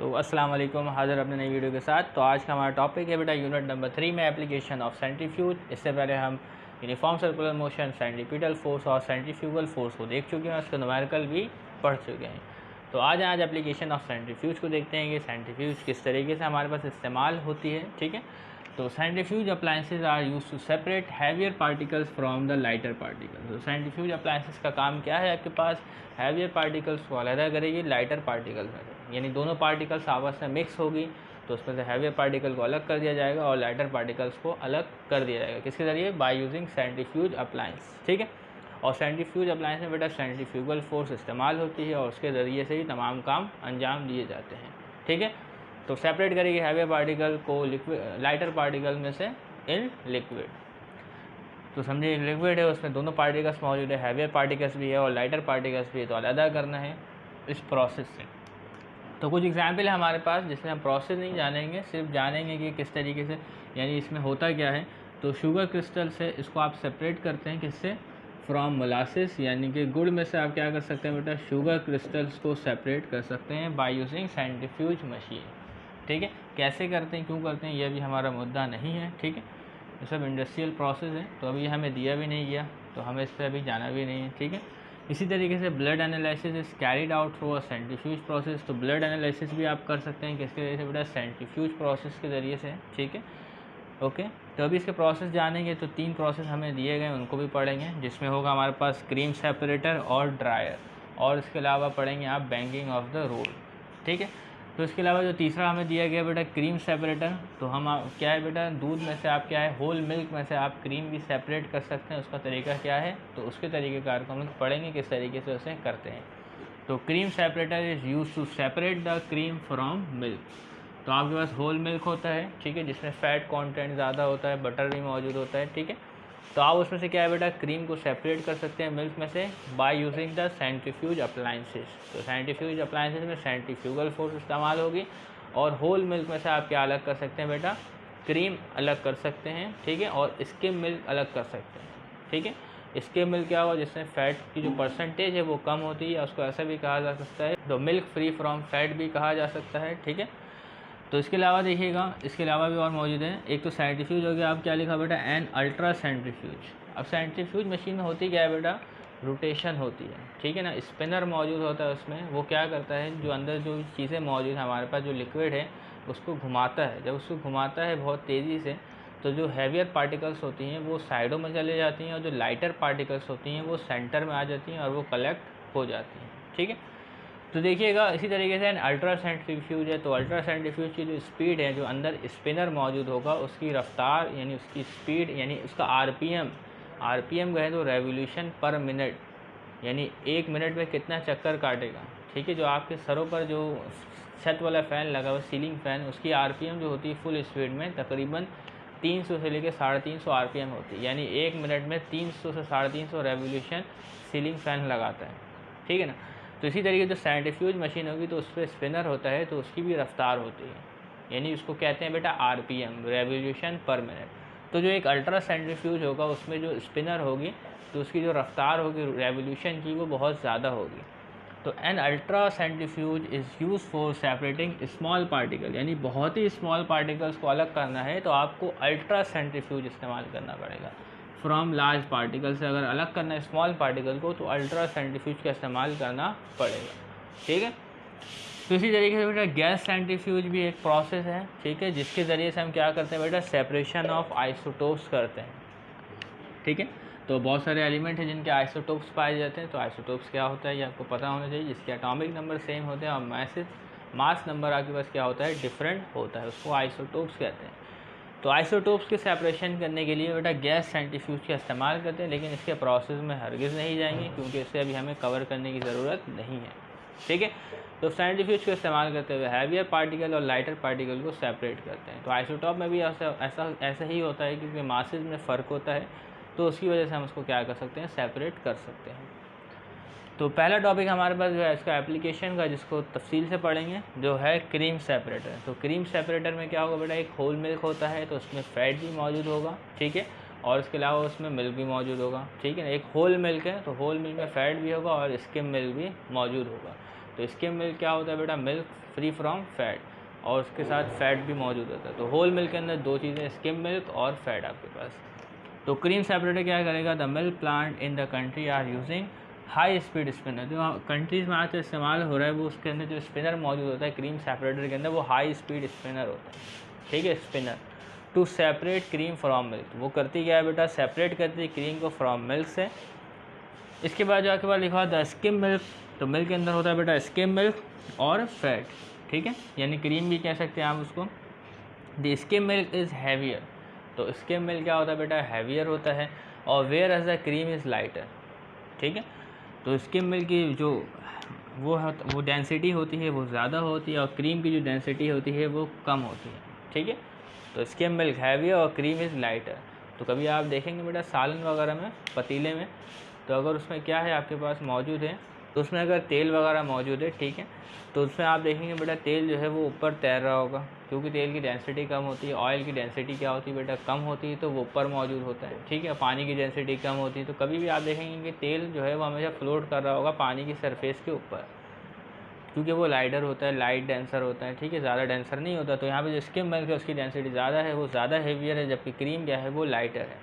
तो अस्सलाम वालेकुम, हाज़िर अपने नई वीडियो के साथ। तो आज का हमारा टॉपिक है बेटा यूनिट नंबर 3 में एप्लीकेशन ऑफ सेंट्रीफ्यूज। इससे पहले हम uniform circular motion, centripetal force और सेंट्रीफ्यूगल फोर्स को देख चुके हैं, उसके न्यूमेरिकल भी पढ़ चुके हैं। तो आज एप्लीकेशन ऑफ सेंट्रीफ्यूज को देखते हैं कि सेंट्रीफ्यूज किस तरीके से हमारे पास इस्तेमाल होती है। ठीक है, तो centrifuge appliances are use to separate heavier particles from the lighter particles. तो सेंट्रीफ्यूज अप्लायंसेज का काम क्या है, आपके पास हैवियर पार्टिकल्स को अलग करेगी लाइटर पार्टिकल्स में, यानी दोनों पार्टिकल्स आपस में मिक्स होगी तो उसमें से हैवियर पार्टिकल को अलग कर दिया जाएगा और लाइटर पार्टिकल्स को अलग कर दिया जाएगा। किसके ज़रिए? By using centrifuge appliance. ठीक है, और सेंट्रीफ्यूज अप्लायंस में बेटा सेंट्रीफ्यूगल फोर्स इस्तेमाल होती है और उसके ज़रिए से ही तमाम काम अंजाम दिए जाते हैं। ठीक है, तो सेपरेट करेगी हैवियर पार्टिकल को लिक्विड लाइटर पार्टिकल में से इन लिक्विड। तो समझिए एक लिक्विड है, उसमें दोनों पार्टिकल्स मौजूद है, हैवियर पार्टिकल्स भी है और लाइटर पार्टिकल्स भी है, तो अलग करना है इस प्रोसेस से। तो कुछ एग्जाम्पल है हमारे पास जिसमें हम प्रोसेस नहीं जानेंगे, सिर्फ जानेंगे कि किस तरीके से, यानी इसमें होता क्या है। तो शुगर क्रिस्टल से इसको आप सेपरेट करते हैं, किससे? फ्रॉम मोलासिस, यानी कि गुड़ में से आप क्या कर सकते हैं बेटा, शुगर क्रिस्टल्स को सेपरेट कर सकते हैं बाय यूजिंग सेंट्रीफ्यूज मशीन। ठीक है, कैसे करते हैं, क्यों करते हैं, यह भी हमारा मुद्दा नहीं है। ठीक है, ये सब इंडस्ट्रियल प्रोसेस है, तो अभी हमें दिया भी नहीं गया, तो हमें इस पर अभी जाना भी नहीं है। ठीक है, इसी तरीके से blood analysis is carried out through a centrifuge process. तो ब्लड एनालिसिस भी आप कर सकते हैं, किसके ज़रिए से बेटा? सेंट्रीफ्यूज प्रोसेस के ज़रिए से। ठीक है, ओके, तो अभी इसके प्रोसेस जानेंगे। तो 3 प्रोसेस हमें दिए गए, उनको भी पढ़ेंगे, जिसमें होगा हमारे पास क्रीम सेपरेटर और ड्रायर, और इसके अलावा पढ़ेंगे आप बैंकिंग ऑफ द रोल। ठीक है, तो इसके अलावा जो तीसरा हमें दिया गया बेटा क्रीम सेपरेटर, तो हम क्या है बेटा, दूध में से आप क्या है, होल मिल्क में से आप क्रीम भी सेपरेट कर सकते हैं। उसका तरीका क्या है, तो उसके तरीक़ेकार को हम पढ़ेंगे किस तरीके से उसे करते हैं। तो cream separator is use to separate the cream from milk. तो आपके पास होल मिल्क होता है, ठीक है, जिसमें फ़ैट कंटेंट ज़्यादा होता है, बटर भी मौजूद होता है। ठीक है, तो आप उसमें से क्या है बेटा, क्रीम को सेपरेट कर सकते हैं मिल्क में से by using the centrifuge appliances. तो सेंट्रीफ्यूज अप्लायंसेस में सेंट्रीफ्यूगल फोर्स इस्तेमाल होगी और होल मिल्क में से आप क्या अलग कर सकते हैं बेटा, क्रीम अलग कर सकते हैं। ठीक है, और स्किम मिल्क अलग कर सकते हैं। ठीक है, स्किम मिल्क क्या होगा, जिसमें फ़ैट की जो परसेंटेज है वो कम होती है, उसको ऐसा भी कहा जा सकता है, तो मिल्क फ्री फ्रॉम फैट भी कहा जा सकता है। ठीक है, तो इसके अलावा देखिएगा, इसके अलावा भी और मौजूद है। एक तो सेंट्रीफ्यूज हो गया, आप क्या लिखा बेटा, एन अल्ट्रा सेंट्रीफ्यूज। अब सेंट्रीफ्यूज मशीन में होती क्या है बेटा, रोटेशन होती है। ठीक है ना, स्पिनर मौजूद होता है उसमें, वो क्या करता है, जो अंदर जो चीज़ें मौजूद हैं हमारे पास, जो लिक्विड है उसको घुमाता है। जब उसको घुमाता है बहुत तेज़ी से, तो जो हैवियर पार्टिकल्स होती हैं वो साइडों में चले जाती हैं और जो लाइटर पार्टिकल्स होती हैं वो सेंटर में आ जाती हैं और वो कलेक्ट हो जाती हैं। ठीक है, तो देखिएगा इसी तरीके से अल्ट्रा सेंट्रीफ्यूज है, तो अल्ट्रा सेंट्रीफ्यूज की जो स्पीड है, जो अंदर स्पिनर मौजूद होगा उसकी रफ्तार, यानी उसकी स्पीड, यानी उसका आरपीएम कहें तो रेवोल्यूशन पर मिनट, यानी 1 मिनट में कितना चक्कर काटेगा। ठीक है, जो आपके सरों पर जो छत वाला फ़ैन लगा हुआ, सीलिंग फ़ैन, उसकी आरपीएम जो होती है फुल स्पीड में तकरीबन 300 से लेकर 350 आरपीएम होती है, यानी 1 मिनट में 300 से 350 रेवोल्यूशन सीलिंग फ़ैन लगाता है। ठीक है ना, तो इसी तरीके जो सेंट्रीफ्यूज मशीन होगी तो उस पर स्पिनर होता है, तो उसकी भी रफ्तार होती है, यानी उसको कहते हैं बेटा आरपीएम, रेवोल्यूशन पर मिनट। तो जो एक अल्ट्रा सेंट्रीफ्यूज होगा उसमें जो स्पिनर होगी तो उसकी जो रफ्तार होगी रेवोल्यूशन की वो बहुत ज़्यादा होगी। तो an ultra centrifuge is use for separating small particle, यानी बहुत ही स्मॉल पार्टिकल्स को अलग करना है तो आपको अल्ट्रा सेंट्रीफ्यूज इस्तेमाल करना पड़ेगा। फ्रॉम लार्ज पार्टिकल से अगर अलग करना है स्मॉल पार्टिकल को तो अल्ट्रा सेंट्रीफ्यूज का इस्तेमाल करना पड़ेगा। ठीक है, तो इसी तरीके से बेटा गैस सेंट्रीफ्यूज भी एक प्रोसेस है। ठीक है, जिसके ज़रिए से हम क्या करते हैं बेटा, सेपरेशन ऑफ आइसोटोप्स करते हैं। ठीक है, तो बहुत सारे एलिमेंट हैं जिनके आइसोटोप्स पाए जाते हैं। तो आइसोटोप्स क्या होता है ये आपको पता होना चाहिए, जिसके एटॉमिक नंबर सेम होते हैं और मास नंबर आपके पास क्या होता है, डिफरेंट होता है, उसको आइसोटोप्स कहते हैं। तो आइसोटोप्स के सेपरेशन करने के लिए बेटा गैस सेंट्रीफ्यूज का इस्तेमाल करते हैं, लेकिन इसके प्रोसेस में हरगिज़ नहीं जाएंगे क्योंकि इसे अभी हमें कवर करने की ज़रूरत नहीं है। ठीक है, तो सेंट्रीफ्यूज का इस्तेमाल करते हुए हैवियर पार्टिकल और लाइटर पार्टिकल को सेपरेट करते हैं। तो आइसोटोप में भी ऐसा ही होता है, क्योंकि मासेज में फ़र्क होता है, तो उसकी वजह से हम उसको क्या कर सकते हैं, सेपरेट कर सकते हैं। तो पहला टॉपिक हमारे पास जो है इसका एप्लीकेशन का, जिसको तफसील से पढ़ेंगे, जो है क्रीम सेपरेटर। तो क्रीम सेपरेटर में क्या होगा बेटा, एक होल मिल्क होता है तो उसमें फ़ैट भी मौजूद होगा। ठीक है, और इसके अलावा उसमें मिल्क भी मौजूद होगा। ठीक है, एक होल मिल्क है तो होल मिल्क में फ़ैट भी होगा और स्किम मिल्क भी मौजूद होगा। तो स्किम मिल्क क्या होता है बेटा, मिल्क फ्री फ्रॉम फैट, और उसके साथ फैट भी मौजूद होता है। तो होल मिल्क के अंदर दो चीज़ें, स्किम मिल्क और फैट आपके पास। तो क्रीम सेपरेटर क्या करेगा, the milk plant in the country are using high speed spinner. जो कंट्रीज़ में आज इस्तेमाल हो रहा है वो उसके अंदर जो स्पिनर मौजूद होता है क्रीम सेपरेटर के अंदर, वो हाई स्पीड स्पिनर होता है, ठीक है, spinner, to separate cream from milk. वो करती क्या है बेटा, सेपरेट करती है क्रीम को फ्रॉम मिल्क से। इसके बाद जो आपके पास लिखा हुआ द स्किम मिल्क, तो मिल्क के अंदर होता है बेटा स्किम मिल्क और फैट, ठीक है, यानी क्रीम भी कह सकते हैं आप उसको। The skim milk is heavier, तो स्किम मिल्क क्या होता है बेटा, हैवियर होता है, और whereas the cream is lighter, ठीक है। तो स्किम मिल्क की जो वो डेंसिटी होती है वो ज़्यादा होती है, और क्रीम की जो डेंसिटी होती है वो कम होती है, ठीक है। तो स्किम मिल्क हैवियर और क्रीम इज़ लाइटर। तो कभी आप देखेंगे बेटा सालन वगैरह में, पतीले में, तो अगर उसमें क्या है आपके पास मौजूद है, तो उसमें अगर तेल वगैरह मौजूद है, ठीक है, तो उसमें आप देखेंगे बेटा तेल जो है वो ऊपर तैर रहा होगा, क्योंकि तेल की डेंसिटी कम होती है। ऑयल की डेंसिटी क्या होती है बेटा, कम होती है, तो वो ऊपर मौजूद होता है, ठीक है। पानी की डेंसिटी कम होती है, तो कभी भी आप देखेंगे कि तेल जो है वो हमेशा फ्लोट कर रहा होगा पानी की सरफेस के ऊपर, क्योंकि वो लाइटर होता है, लाइट डेंसर होता है, ठीक है, ज़्यादा डेंसर नहीं होता। तो यहाँ पे जो स्किम मिल्क है उसकी डेंसिटी ज़्यादा है, वो ज़्यादा हेवियर है, जबकि क्रीम क्या है वो लाइटर है,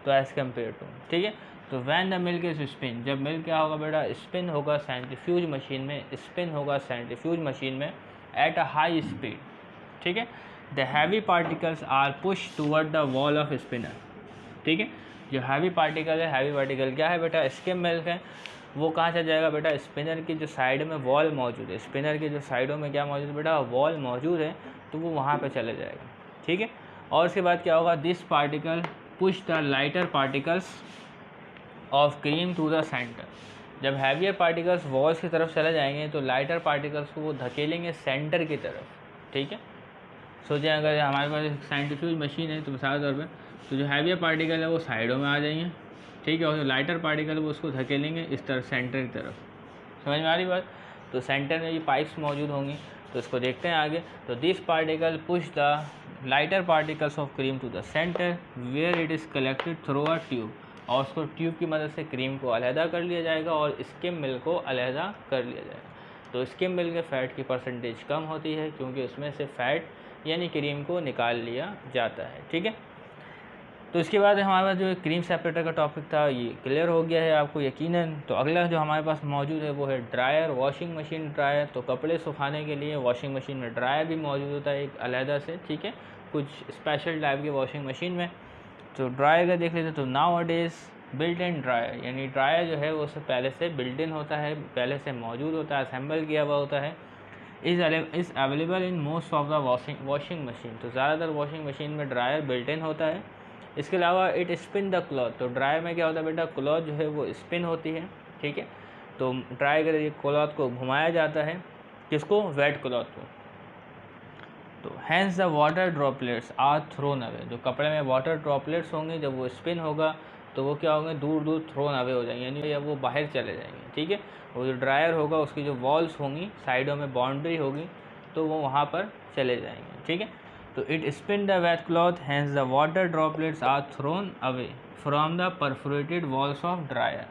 तो एज़ कम्पेयर टू, ठीक है। तो when the milk is spin, जब मिल्क क्या होगा बेटा, स्पिन होगा सेंट्रीफ्यूज मशीन में, स्पिन होगा सेंट्रीफ्यूज मशीन में एट अ हाई स्पीड, ठीक है। The heavy particles are push toward the wall of spinner, ठीक है। जो हैवी पार्टिकल है, हैवी पार्टिकल क्या है बेटा, स्किम मिल्क है, वो कहाँ चल जाएगा बेटा, स्पिनर की जो साइड में वॉल मौजूद है, स्पिनर की जो साइडों में क्या मौजूद है बेटा, वॉल मौजूद है, तो वो वहाँ पे चले जाएगा, ठीक है। और उसके बाद क्या होगा, this particle push the lighter particles of cream to the centre. जब हैवियर पार्टिकल्स वॉल्स की तरफ चले जाएंगे तो लाइटर पार्टिकल्स को वो धकेलेंगे सेंटर की तरफ, ठीक है। सोचें अगर हमारे पास एक सेंट्रीफ्यूज मशीन है तो मिसाल तौर पर, तो जो हैवियर पार्टिकल है वो साइडों में आ जाएंगे, ठीक है, और जो लाइटर पार्टिकल वो उसको धकेलेंगे इस तरफ सेंटर की तरफ। समझ में आ रही बात। तो सेंटर में भी पाइप्स मौजूद होंगी, तो इसको देखते हैं आगे। तो this particle push the lighter particles of cream to the centre where it is collected through a tube, और उसको ट्यूब की मदद से क्रीम को अलहदा कर लिया जाएगा और स्किम मिल्क को अलहदा कर लिया जाएगा। तो स्किम मिल्क के फ़ैट की परसेंटेज कम होती है, क्योंकि उसमें से फ़ैट यानी क्रीम को निकाल लिया जाता है, ठीक है। तो इसके बाद हमारे पास जो क्रीम सेपरेटर का टॉपिक था ये क्लियर हो गया है आपको यकीनन। तो अगला जो हमारे पास मौजूद है वो है ड्रायर, वॉशिंग मशीन ड्रायर। तो कपड़े सुखाने के लिए वॉशिंग मशीन में ड्रायर भी मौजूद होता है एक अलहदा से, ठीक है, कुछ स्पेशल टाइप की वॉशिंग मशीन में। तो ड्रायर का देख लेते हैं। तो नाउ अडेज बिल्ट इन ड्रायर, यानी ड्रायर जो है वो उससे पहले से बिल्ट इन होता है, पहले से मौजूद होता है, असेंबल किया हुआ होता है। Is available in most of the washing machine. तो ज़्यादातर वॉशिंग मशीन में ड्रायर बिल्ट इन होता है। इसके अलावा इट स्पिन द क्लॉथ। तो ड्रायर में क्या होता है बेटा, क्लॉथ जो है वो स्पिन होती है, ठीक है। तो ड्राई के जरिए क्लॉथ को घुमाया जाता है, किसको, वेट क्लॉथ को। तो hence the water droplets are thrown away. जो कपड़े में वाटर ड्रॉपलेट्स होंगे जब वो स्पिन होगा तो वो क्या होंगे, दूर दूर थ्रोन अवे हो जाएंगे, यानी वो बाहर चले जाएंगे, ठीक है। वो जो ड्रायर होगा उसकी जो वॉल्स होंगी, साइडों में बाउंड्री होगी, तो वो वहाँ पर चले जाएंगे, ठीक है। तो it spin the wet cloth hence the water droplets are thrown away from the perforated walls of dryer.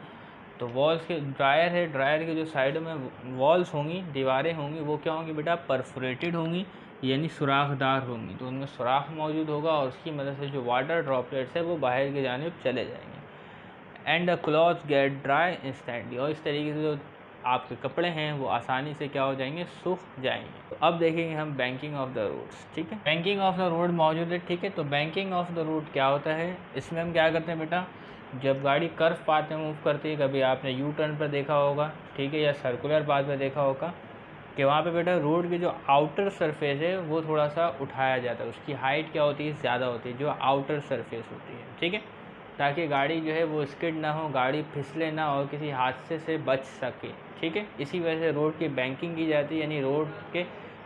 तो वॉल्स के ड्रायर है, ड्रायर के जो साइडों में वॉल्स होंगी, दीवारें होंगी, वो क्या होंगी बेटा, परफोरेटेड होंगी, यानी सुराखदार होंगी। तो उनमें सुराख मौजूद होगा और उसकी मदद से जो वाटर ड्रॉपलेट्स है वो बाहर की जानिब चले जाएंगे। And the cloth get dry instantly. और इस तरीके से जो आपके कपड़े हैं वो आसानी से क्या हो जाएंगे, सूख जाएंगे। तो अब देखेंगे हम बैंकिंग ऑफ द रोड्स, ठीक है। बैंकिंग ऑफ द रोड मौजूद है, ठीक है। तो बैंकिंग ऑफ द रोड क्या होता है, इसमें हम क्या करते हैं बेटा, जब गाड़ी कर्व पाथ में मूव करती है, कभी आपने यू टर्न पर देखा होगा, ठीक है, या सर्कुलर पाथ में देखा होगा कि वहाँ पे बेटा रोड की जो आउटर सरफेस है वो थोड़ा सा उठाया जाता है, उसकी हाइट क्या होती है, ज़्यादा होती है, जो आउटर सरफेस होती है, ठीक है, ताकि गाड़ी जो है वो स्किड ना हो, गाड़ी फिसले ना और किसी हादसे से बच सके, ठीक है। इसी वजह से रोड की बैंकिंग की जाती है, यानी रोड के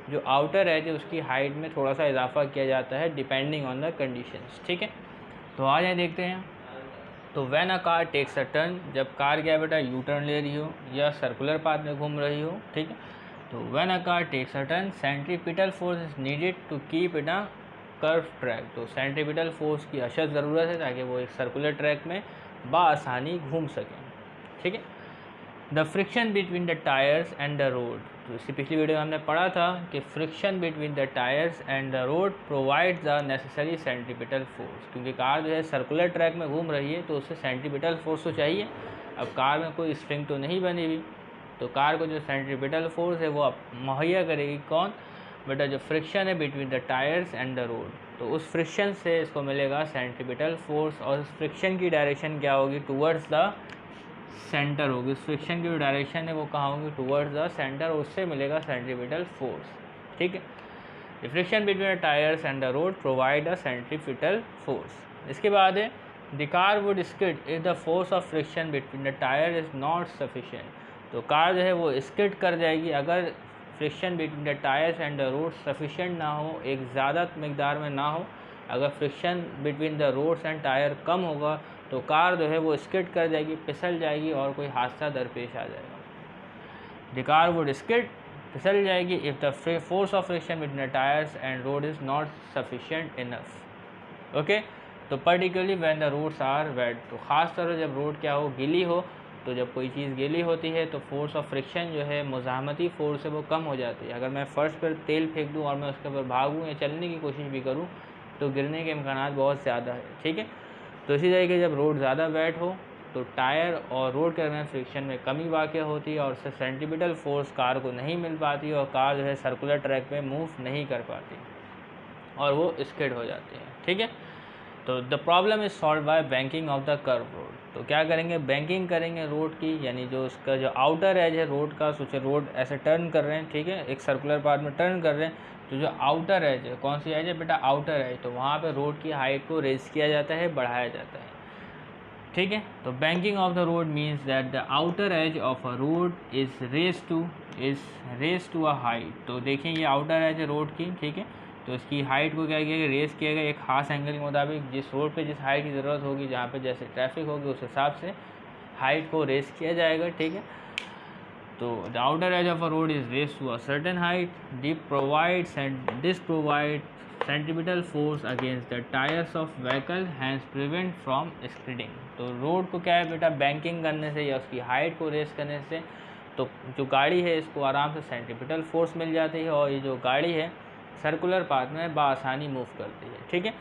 जो आउटर है जो उसकी हाइट में थोड़ा सा इजाफा किया जाता है डिपेंडिंग ऑन द कंडीशंस, ठीक है। तो आ जाए देखते हैं। तो when a car takes a turn, जब कार क्या बेटा यू टर्न ले रही हो या सर्कुलर पाथ में घूम रही हो, ठीक है। तो when a car takes a turn centripetal force is needed to keep it a curve track. तो सेंट्रीपिटल फोर्स की अशद ज़रूरत है ताकि वो एक सर्कुलर ट्रैक में बाआसानी घूम सकें, ठीक है। The friction between the tyres and the road, तो इससे पिछली वीडियो में हमने पढ़ा था कि friction between the tyres and the road provide the necessary centripetal force, क्योंकि कार जो है सर्कुलर ट्रैक में घूम रही है तो उससे सेंट्रीपिटल फोर्स तो चाहिए। अब कार में कोई स्प्रिंग तो नहीं बनी हुई, तो कार को जो सेंट्रीपिटल फोर्स है वो मुहैया करेगी कौन? बेटा जो फ्रिक्शन है between the tyres and the road, तो उस फ्रिक्शन से इसको मिलेगा सेंट्रीपिटल फोर्स, और उस फ्रिक्शन की डायरेक्शन क्या होगी? टूवर्ड्स द सेंटर होगी। उस फ्रिक्शन की जो डायरेक्शन है वो कहाँ होगी? टूवर्ड्स द सेंटर, और उससे मिलेगा सेंट्रीपिटल फोर्स। ठीक है, the friction between the tyres and the road provide a centripetal force. इसके बाद है the car would skid if the force of friction between the tyre is not sufficient. तो car जो है वो स्किड कर जाएगी अगर friction between the tyres and the road sufficient ना हो, एक ज़्यादा मकदार में ना हो। अगर friction between the roads and tyre कम होगा तो कार जो है वो स्किड कर जाएगी, फिसल जाएगी और कोई हादसा दरपेश आ जाएगा। द कार वुड स्किड, फिसल जाएगी, if the force of friction between the tyres and road is not sufficient enough. Okay, तो particularly when the roads are wet, तो ख़ास तौर पर जब रोड क्या हो? गीली हो। तो जब कोई चीज़ गीली होती है तो फोर्स ऑफ फ्रिक्शन जो है, मुज़ाहमती फोर्स है, वो कम हो जाती है। अगर मैं फ़र्श पर तेल फेंक दूँ और मैं उसके ऊपर भागूँ या चलने की कोशिश भी करूँ तो गिरने के इम्कानात बहुत ज़्यादा है। ठीक है, तो इसी तरीके जब रोड ज़्यादा वेट हो तो टायर और रोड के दरमियान फ्रिक्शन में कमी वाक़ होती है और उससे सेंट्रीपिटल फोर्स कार को नहीं मिल पाती और कार जो है सर्कुलर ट्रैक पे मूव नहीं कर पाती और वो स्किड हो जाती है। ठीक है, तो the problem is solve by banking of the curve road. तो क्या करेंगे? बैंकिंग करेंगे रोड की, यानी जो उसका जो आउटर एज है रोड का, सोचे रोड ऐसे टर्न कर रहे हैं, ठीक है, एक सर्कुलर पाथ में टर्न कर रहे हैं, तो जो आउटर एज है, कौन सी एज है बेटा? आउटर एज, तो वहाँ पे रोड की हाइट को रेज किया जाता है, बढ़ाया जाता है। ठीक है, तो banking of the road means that the outer edge of a road is raise to a height. तो देखिए ये आउटर एज है रोड की, ठीक है, तो इसकी हाइट को क्या किया गया? रेस किया गया एक खास एंगल के मुताबिक। जिस रोड पे जिस हाइट की ज़रूरत होगी, जहाँ पे जैसे ट्रैफिक होगी, उस हिसाब से हाइट को रेस किया जाएगा। ठीक है, तो the outer edge of a road is raised to a certain height, this provide centripetal force against the tyres of vehicle, hence prevent from skidding. तो रोड को क्या है बेटा? बैंकिंग करने से या उसकी हाइट को रेस करने से तो जो गाड़ी है इसको आराम से सेंट्रीपिटल फोर्स मिल जाती है और ये जो गाड़ी है सर्कुलर पाथ में बासानी मूव करती है। ठीक है,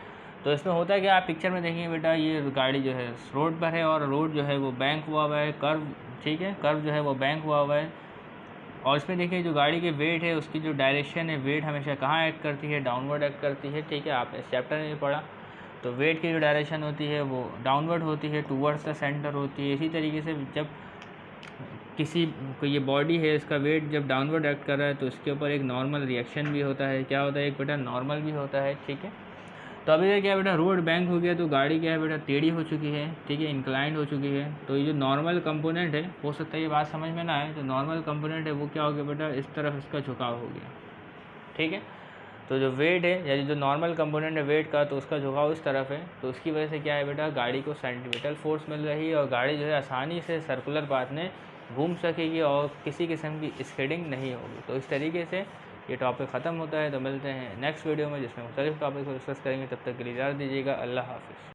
तो इसमें होता है कि आप पिक्चर में देखेंगे बेटा, ये गाड़ी जो है रोड पर है और रोड जो है वो बैंक हुआ हुआ है, कर्व, ठीक है, कर्व जो है वो बैंक हुआ हुआ है। और इसमें देखिए जो गाड़ी के वेट है उसकी जो डायरेक्शन है, वेट हमेशा कहाँ एक्ट करती है? डाउनवर्ड एक्ट करती है। ठीक है, आपने इस चैप्टर में पढ़ा, तो वेट की जो डायरेक्शन होती है वो डाउनवर्ड होती है, टूवर्ड्स द सेंटर होती है। इसी तरीके से जब किसी को ये बॉडी है, इसका वेट जब डाउनवर्ड एक्ट कर रहा है तो इसके ऊपर एक नॉर्मल रिएक्शन भी होता है। क्या होता है? एक बेटा नॉर्मल भी होता है। ठीक है, तो अभी क्या बेटा? रोड बैंक हो गया तो गाड़ी क्या है बेटा? टेढ़ी हो चुकी है, ठीक है, इंक्लाइंड हो चुकी है। तो ये जो नॉर्मल कंपोनेंट है, हो सकता है ये बात समझ में ना आए, तो नॉर्मल कंपोनेंट है वो क्या हो गया बेटा? इस तरफ इसका झुकाव हो गया। ठीक है, तो जो वेट है यानी जो नॉर्मल कंपोनेंट है वेट का, तो उसका झुकाव इस तरफ है, तो उसकी वजह से क्या है बेटा? गाड़ी को सेंट्रीपिटल फोर्स मिल रही है और गाड़ी जो है आसानी से सर्कुलर पाथ में घूम सकेगी और किसी किस्म की स्किडिंग नहीं होगी। तो इस तरीके से ये टॉपिक ख़त्म होता है। तो मिलते हैं नेक्स्ट वीडियो में जिसमें मुख्तलिफ टॉपिक को डिस्कस करेंगे। तब तक के लिए इजाज़त दीजिएगा। अल्लाह हाफ़िज़।